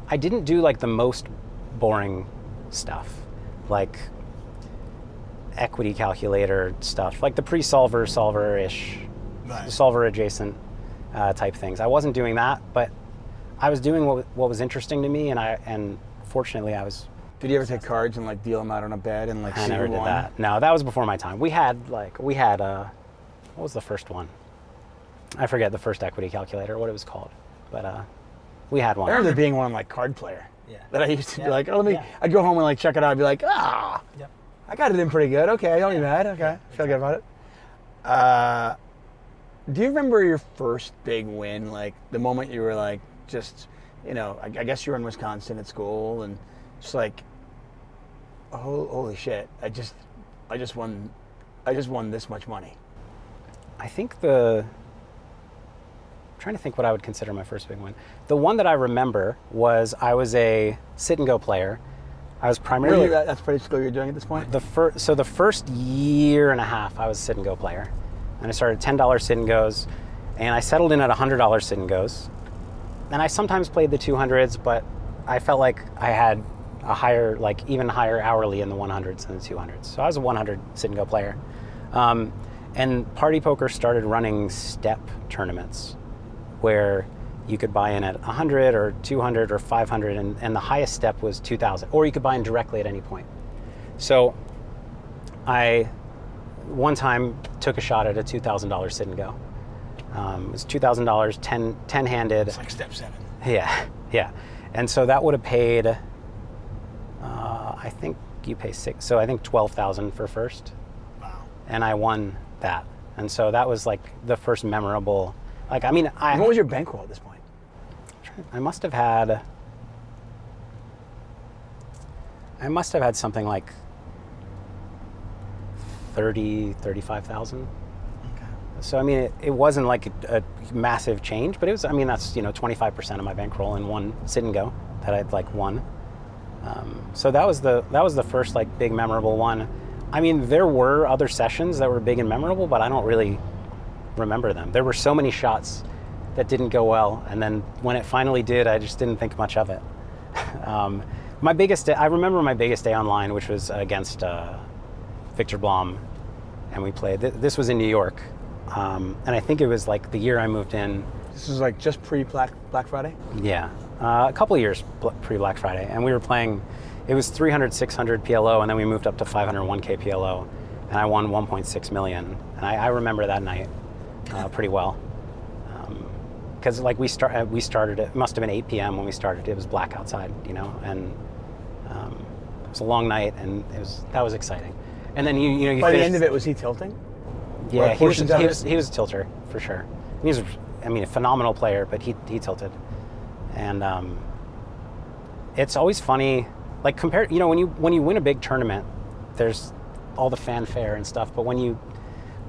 I didn't do, like, the most boring stuff, like equity calculator stuff, like the pre-solver, solver-ish, Right. solver adjacent type things. I wasn't doing that, but I was doing what was interesting to me, and fortunately I was. Did you ever take cards and, like, deal them out on a bed and, like, I see never who did won? that. No, that was before my time. We had what was the first one? I forget the first equity calculator, what it was called, but we had one. I remember there being one, like, Card Player. Yeah. That I used to be like, oh, let me. I'd go home and, like, check it out. I'd be like, Yep. I got it in pretty good. Okay, don't be mad. Okay, feel good about it. Do you remember your first big win? Like, the moment you were, like, just, you know, I guess you were in Wisconsin at school, and just like, oh, holy shit! I just won this much money. I think I'm trying to think what I would consider my first big win. The one that I remember was I was a sit and go player. I was primarily That's pretty school you're doing at this point. the first year and a half I was a sit and go player, and I started $10 sit and goes, and I settled in at $100 sit and goes, and I sometimes played the 200s, but I felt like I had a higher, like, even higher hourly in the 100s than the 200s. So I was a 100 sit and go player, and Party Poker started running step tournaments where you could buy in at 100 or 200 or 500, and the highest step was 2,000, or you could buy in directly at any point. So I, one time, took a shot at a $2,000 sit and go. It was $2,000, 10-handed. It's like step 7. Yeah. And so that would have paid, I think you pay 6, so I think 12,000 for first. Wow. And I won that. And so that was, like, the first memorable, like, I mean, What was your bankroll at this point? I must have had something like 35,000. Okay. So I mean, it wasn't like a massive change, but it was. I mean, that's 25% of my bankroll in one sit and go that I'd, like, won. So that was the first, like, big memorable one. I mean, there were other sessions that were big and memorable, but I don't really remember them. There were so many shots that didn't go well, and then when it finally did, I just didn't think much of it. My biggest day, I remember my biggest day online, which was against Victor Blom, and we played. This was in New York, and I think it was, like, the year I moved in. This was, like, just pre-Black Friday? Yeah, a couple of years pre-Black Friday, and we were playing. It was 300, 600 PLO, and then we moved up to 501k PLO, and I won 1.6 million, and I remember that night pretty well. Because, like, we started, it must have been 8 p.m. when we started. It was black outside, and it was a long night, and that was exciting. And then you By the finished, end of it, was he tilting? yeah, Or he was portions of a tilter for sure. He was, I mean, a phenomenal player, but he tilted, and it's always funny, like, when you win a big tournament, there's all the fanfare and stuff. But when you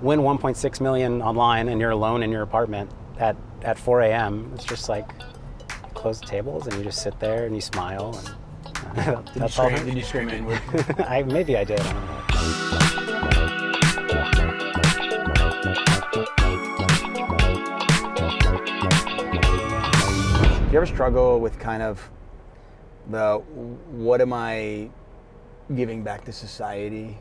win 1.6 million online and you're alone in your apartment at 4 a.m., it's just like you close the tables and you just sit there and you smile. And that's all. Did you scream inward? Maybe I did. I don't know. Do you ever struggle with kind of the what am I giving back to society?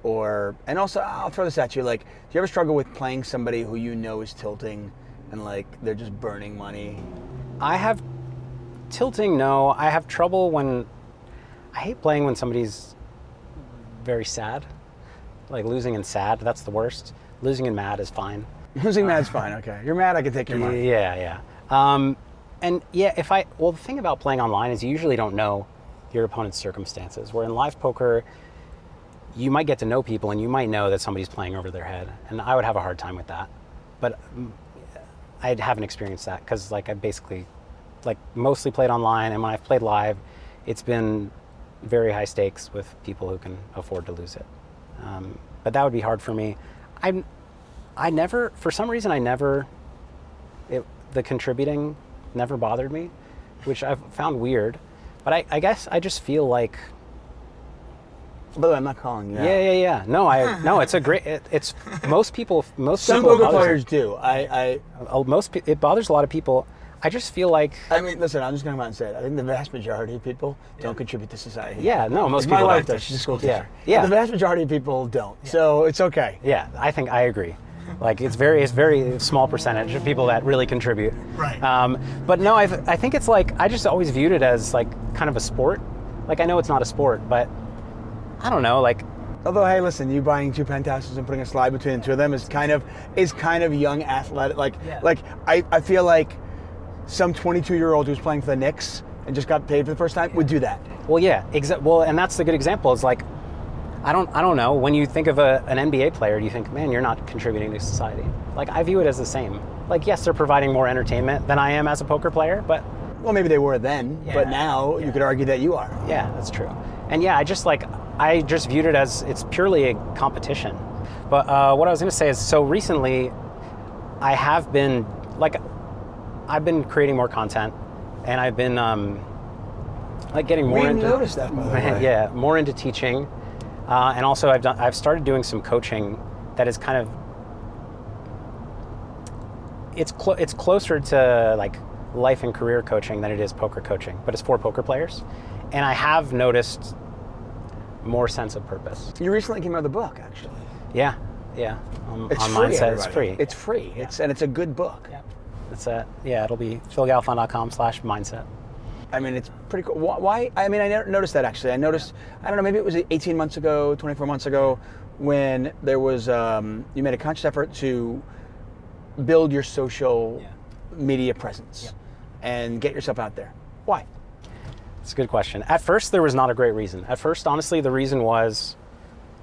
And also, I'll throw this at you, like, do you ever struggle with playing somebody who you know is tilting and like they're just burning money? I have tilting, no. I have trouble I hate playing when somebody's very sad. Like losing and sad, that's the worst. Losing and mad is fine. Losing mad's fine, okay. You're mad, I can take your money. Yeah. And yeah, the thing about playing online is you usually don't know your opponent's circumstances. Where in live poker, you might get to know people and you might know that somebody's playing over their head. And I would have a hard time with that. But I haven't experienced that because like I basically mostly played online, and when I've played live, it's been very high stakes with people who can afford to lose it. But that would be hard for me. For some reason, the contributing never bothered me, which I've found weird. But I guess I just feel like. By the way, I'm not calling you. Yeah. No, it's a great. It's most people. Some poker players do. It bothers a lot of people. I just feel like. I mean, listen. I'm just going to come out and say it. I think the vast majority of people don't contribute to society. Yeah, no, most people. My wife don't. does. She's a school teacher. Yeah. But the vast majority of people don't. Yeah. So it's okay. Yeah, I think I agree. Like it's very small percentage of people that really contribute. Right. But no, I think it's like I just always viewed it as like kind of a sport. Like I know it's not a sport, but I don't know. Like. Although, hey, listen, you buying 2 penthouses and putting a slide between the two of them is kind of young athletic. I feel like some 22-year-old who's playing for the Knicks and just got paid for the first time would do that. Well, yeah, and that's the good example. Is like, I don't know. When you think of an NBA player, do you think, man, you're not contributing to society? Like, I view it as the same. Like, yes, they're providing more entertainment than I am as a poker player, but. Well, maybe they were then, but now you could argue that you are. Yeah, that's true. And yeah, I just viewed it as it's purely a competition. But what I was going to say is, so recently, I've been creating more content, and I've been getting more into. We noticed that, by the way. Yeah, more into teaching, and also I've started doing some coaching that is kind of it's closer to like life and career coaching than it is poker coaching, but it's for poker players, and I have noticed more sense of purpose. You recently came out with a book, actually. Yeah. It's on free, Mindset, everybody. it's free. It's free. Yeah. It's a good book. Yeah. It'll be philgalfond.com/mindset. I mean, it's pretty cool. Why? I mean, I never noticed that, actually. I noticed, I don't know, maybe it was 18 months ago, 24 months ago, when there was, you made a conscious effort to build your social media presence and get yourself out there. Why? It's a good question. At first, there was not a great reason. At first, honestly, the reason was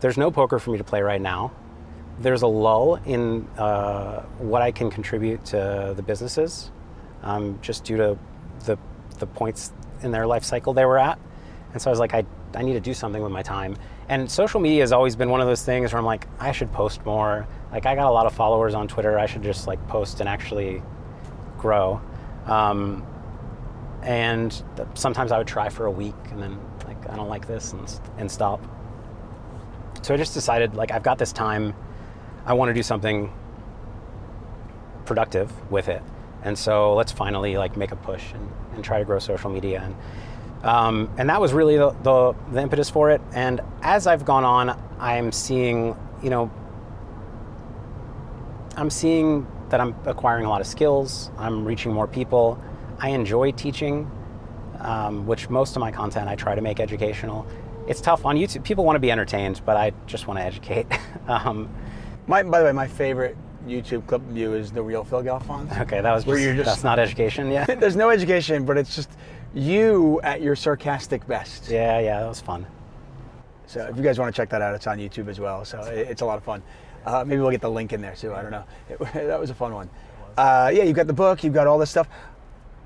there's no poker for me to play right now. There's a lull in what I can contribute to the businesses, just due to the points in their life cycle they were at. And so I was like, I need to do something with my time. And social media has always been one of those things where I'm like, I should post more. Like, I got a lot of followers on Twitter. I should just like post and actually grow. And sometimes I would try for a week and then like, I don't like this and stop. So I just decided, like, I've got this time, I want to do something productive with it. And so let's finally like make a push and try to grow social media. And that was really the impetus for it. And as I've gone on, I'm seeing that I'm acquiring a lot of skills. I'm reaching more people. I enjoy teaching, which most of my content I try to make educational. It's tough on YouTube. People want to be entertained, but I just want to educate. By the way, my favorite YouTube clip of you is the real Phil Galfond. Okay, that's not education, yeah. There's no education, but it's just you at your sarcastic best. Yeah, that was fun. So if you guys want to check that out, it's on YouTube as well. So it's a lot of fun. Maybe we'll get the link in there too. I don't know. That was a fun one. Yeah, you've got the book. You've got all this stuff.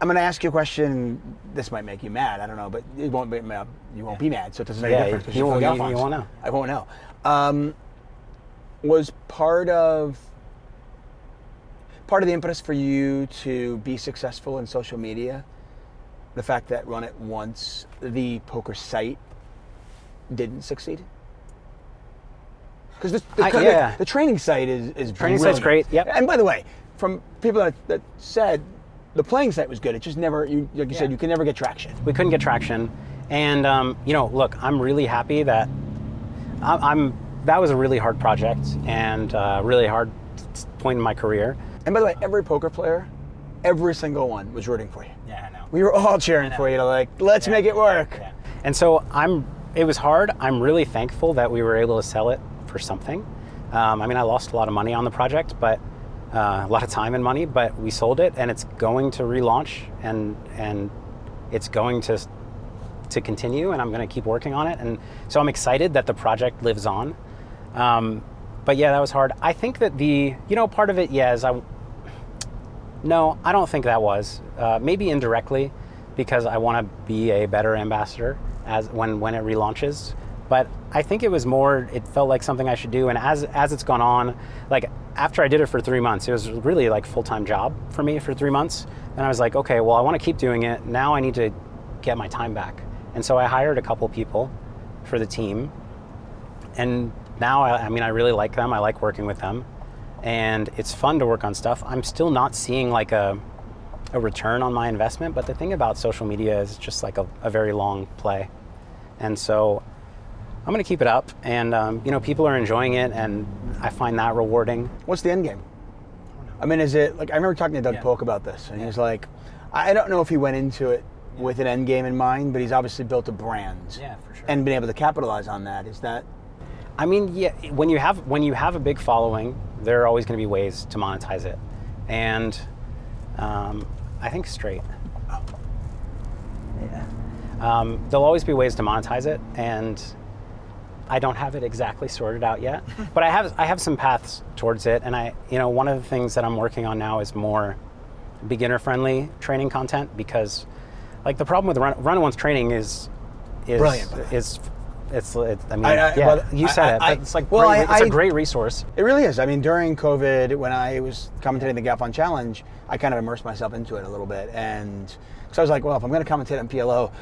I'm going to ask you a question. This might make you mad. I don't know, but it won't be mad. You won't be mad, so it doesn't make a difference. You won't know. I won't know. Was part of the impetus for you to be successful in social media the fact that Run It Once, the poker site, didn't succeed? Because the training site is training site's great. Yep. And by the way, from people that said the playing site was good, it just never, like you said, you can never get traction. We couldn't get traction, and look, I'm really happy that that was a really hard project and really hard point in my career. And by the way, every poker player, every single one was rooting for you. Yeah, I know. We were all cheering for you to let's make it work. Yeah. And so it was hard. I'm really thankful that we were able to sell it for something. I lost a lot of money on the project, but a lot of time and money, but we sold it and it's going to relaunch and it's going to continue, and I'm going to keep working on it. And so I'm excited that the project lives on. But yeah, that was hard. I think that part of it, no, I don't think that was. Maybe indirectly, because I want to be a better ambassador when it relaunches. But I think it was more, it felt like something I should do. And as it's gone on, like after I did it for 3 months, it was really like full-time job for me for 3 months. And I was like, okay, well, I want to keep doing it. Now I need to get my time back. And so I hired a couple people for the team. And now, I really like them. I like working with them. And it's fun to work on stuff. I'm still not seeing like a return on my investment, but the thing about social media is just like a very long play. And so I'm going to keep it up, and people are enjoying it, and I find that rewarding. What's the end game? I mean, is it like, I remember talking to Doug Polk about this, and he was like, I don't know if he went into it with an end game in mind, but he's obviously built a brand, for sure, and been able to capitalize on that. Is that? I mean, yeah. When you have a big following, there are always going to be ways to monetize it, and I think straight. Oh. Yeah. There'll always be ways to monetize it, and I don't have it exactly sorted out yet, but I have some paths towards it. And one of the things that I'm working on now is more beginner-friendly training content, because like the problem with Run It Once training is brilliant. You said it. But it's like it's a great resource. It really is. I mean, during COVID, when I was commentating the Galfond Challenge, I kind of immersed myself into it a little bit, and so I was like, well, if I'm going to commentate on PLO,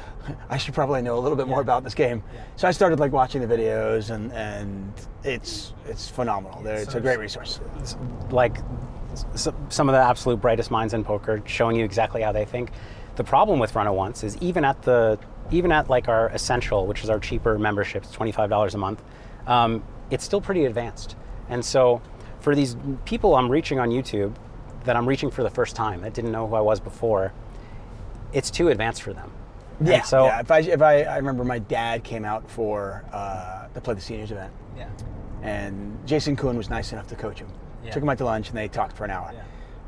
I should probably know a little bit more about this game. Yeah. So I started like watching the videos, and it's phenomenal. It's a great resource. It's like some of the absolute brightest minds in poker, showing you exactly how they think. The problem with Run It Once is even at like our Essential, which is our cheaper membership, it's $25 a month, it's still pretty advanced. And so for these people I'm reaching on YouTube, that I'm reaching for the first time, that didn't know who I was before, it's too advanced for them. Yeah. And so If I remember my dad came out to play the seniors event. Yeah. And Jason Kuhn was nice enough to coach him. Yeah. Took him out to lunch and they talked for an hour. Yeah.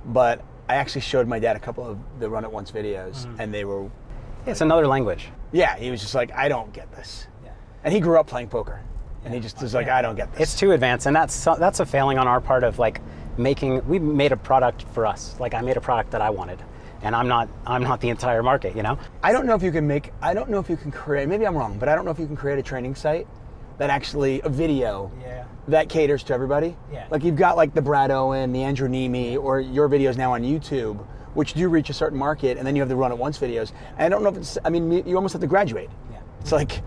But I actually showed my dad a couple of the Run It Once videos, and they were. It's another language. Yeah, he was just like, I don't get this. Yeah. And he grew up playing poker, and he just was like, I don't get this. It's too advanced, and that's a failing on our part of like we made a product for us. Like I made a product that I wanted, and I'm not the entire market, I don't know if you can create, maybe I'm wrong, but I don't know if you can create a training site that actually, a video that caters to everybody. Yeah. Like you've got like the Brad Owen, the Andrew Nemi, or your videos now on YouTube, which do reach a certain market, and then you have the Run It Once videos. And I don't know if you almost have to graduate. Yeah. It's like,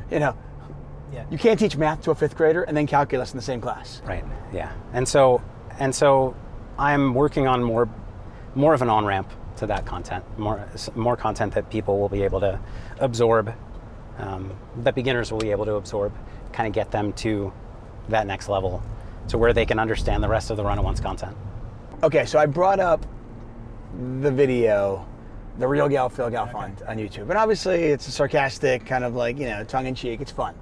you can't teach math to a 5th grader and then calculus in the same class. Right, yeah. And so I'm working on more of an on-ramp to that content, more content that people will be able to absorb, that beginners will be able to absorb, kind of get them to that next level, to where they can understand the rest of the Run It Once content. Okay, so I brought up the video, the real Phil Galfond on YouTube. And obviously it's a sarcastic, kind of like, tongue-in-cheek, it's fun.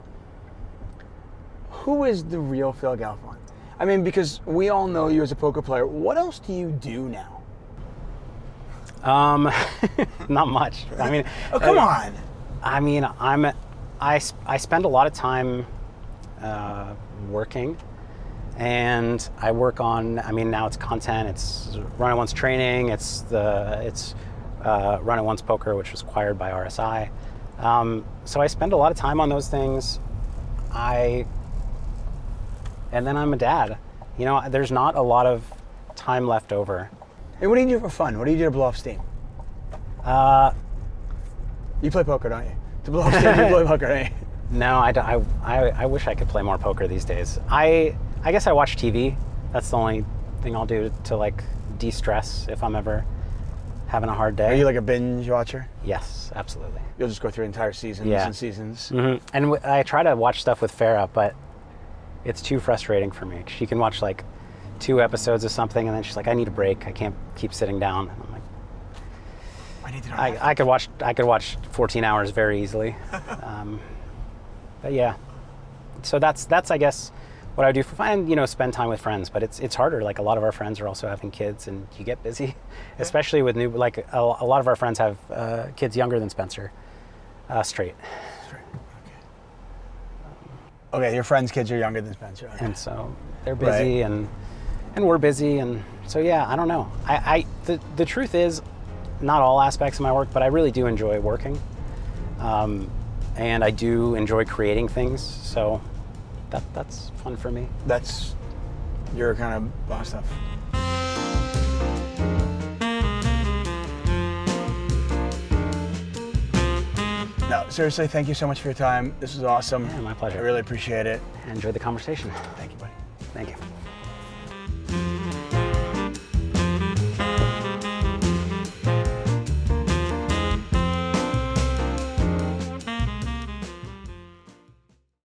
Who is the real Phil Galfond? I mean, because we all know you as a poker player. What else do you do now? Not much. I mean, oh, come on. I mean, I spend a lot of time working, and I work on, now it's content, it's Run It Once training, it's Run It Once Poker, which was acquired by RSI. So I spend a lot of time on those things. And then I'm a dad. You know, there's not a lot of time left over. And what do you do for fun? What do you do to blow off steam? You play poker, don't you? To blow off steam, you play poker, don't you? No, I wish I could play more poker these days. I guess I watch TV. That's the only thing I'll do to like de-stress if I'm ever having a hard day. Are you like a binge watcher? Yes, absolutely. You'll just go through entire seasons and seasons. Mm-hmm. And I try to watch stuff with Farah, but it's too frustrating for me. She can watch like 2 episodes of something, and then she's like, "I need a break. I can't keep sitting down." And I'm like, I could watch 14 hours very easily. But yeah, so that's I guess what I do for fun. You know, spend time with friends. But it's harder. Like a lot of our friends are also having kids, and you get busy, especially with new. Like a lot of our friends have kids younger than Spencer, straight. Okay, your friends' kids are younger than Spencer. Okay. And so they're busy, and we're busy, and so yeah, I don't know. The truth is, not all aspects of my work, but I really do enjoy working, and I do enjoy creating things. So that's fun for me. That's your kind of boss stuff. No, seriously, thank you so much for your time. This was awesome. Yeah, my pleasure. I really appreciate it. I enjoyed the conversation. Thank you, buddy. Thank you.